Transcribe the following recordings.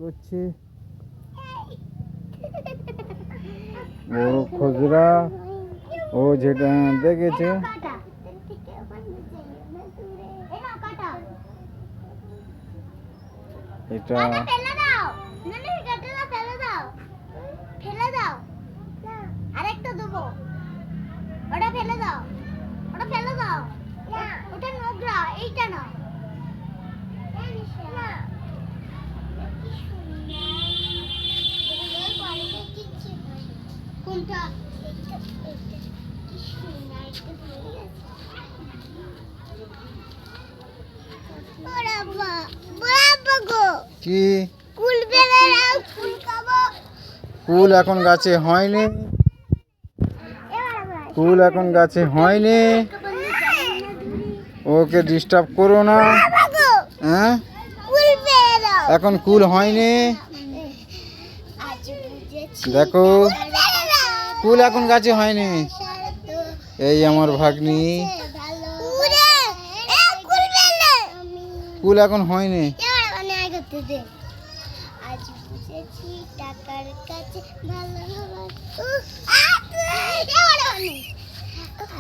করছে ও খুচরা ও যেটা দেখেছে এটা আরেকটা দেবো, ওটা ফেলে দাও, ওটা ফেলে দাও, ওটা নোংরা, এইটা না। কোনটা? কি কুল বেলে নাও, কুল খাবো। কুল এখন গাছে হয়নি, কুল এখন গাছে হয়নি, ওকে ডিস্টার্ব করো না। হ্যাঁ এখন কুল হয়নি, দেখো কুল এখন গাছে হয়নি। এই আমার ভাগ্নি, কুল এখন হয়নি। আজ বুঝেছি টাকার কাছে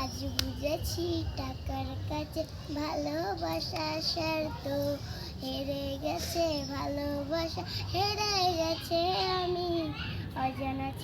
আজ বুঝেছি টাকার কাছে ভালোবাসা শর্ত, হেরে গেছে ভালোবাসা, হেরে গেছে আমি অজানা।